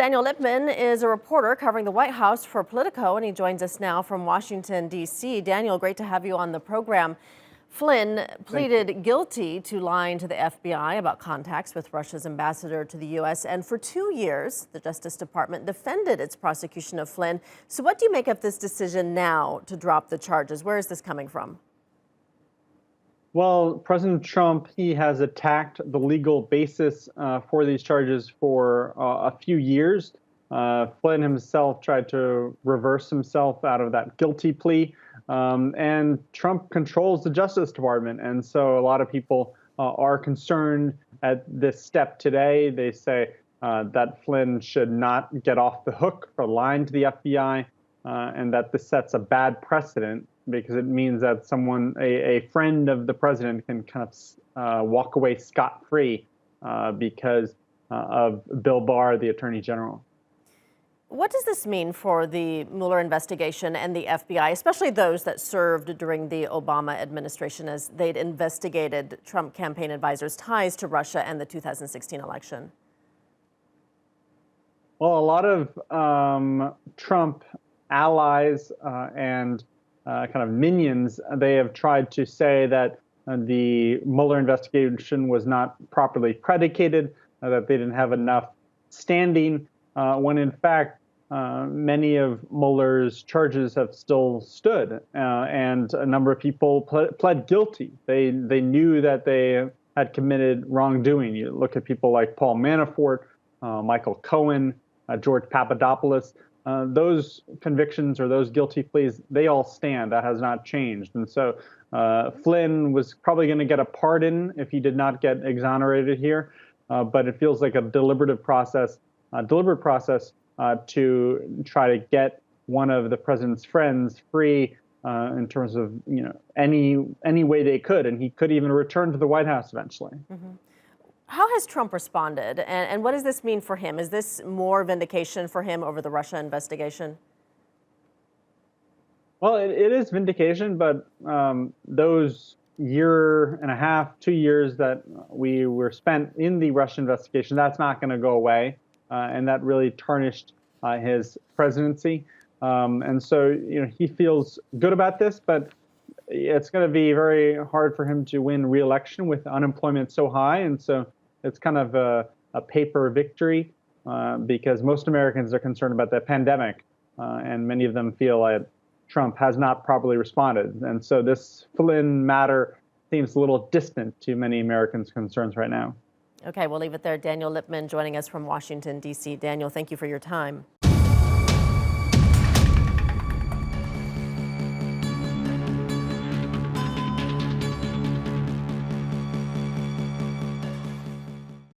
Daniel Lippman is a reporter covering the White House for Politico, and he joins us now from Washington, D.C. Daniel, great to have you on the program. Flynn pleaded guilty to lying to the FBI about contacts with Russia's ambassador to the U.S., and for 2 years, the Justice Department defended its prosecution of Flynn. So what do you make of this decision now to drop the charges? Where is this coming from? Well, President Trump, he has attacked the legal basis for these charges for a few years. Flynn himself tried to reverse himself out of that guilty plea. And Trump controls the Justice Department. And so a lot of people are concerned at this step today. They say that Flynn should not get off the hook for lying to the FBI and that this sets a bad precedent, because it means that someone, a friend of the president, can kind of walk away scot-free because of Bill Barr, the Attorney General. What does this mean for the Mueller investigation and the FBI, especially those that served during the Obama administration as they'd investigated Trump campaign advisors' ties to Russia and the 2016 election? Well, a lot of Trump allies and kind of minions, they have tried to say that the Mueller investigation was not properly predicated, that they didn't have enough standing, when in fact many of Mueller's charges have still stood, and a number of people pled guilty. They knew that they had committed wrongdoing. You look at people like Paul Manafort, Michael Cohen, George Papadopoulos. Those convictions or those guilty pleas, they all stand. That has not changed. And so Flynn was probably going to get a pardon if he did not get exonerated here. But it feels like a deliberate process to try to get one of the president's friends free in terms of any way they could. And he could even return to the White House eventually. Mm-hmm. How has Trump responded, and what does this mean for him? Is this more vindication for him over the Russia investigation? Well, it is vindication, but those year and a half, 2 years that we were spent in the Russia investigation, that's not going to go away, and that really tarnished his presidency. And so, he feels good about this, but it's going to be very hard for him to win re-election with unemployment so high. And so it's kind of a paper victory because most Americans are concerned about the pandemic. And many of them feel like Trump has not properly responded. And so this Flynn matter seems a little distant to many Americans' concerns right now. Okay, we'll leave it there. Daniel Lippman joining us from Washington, D.C. Daniel, thank you for your time.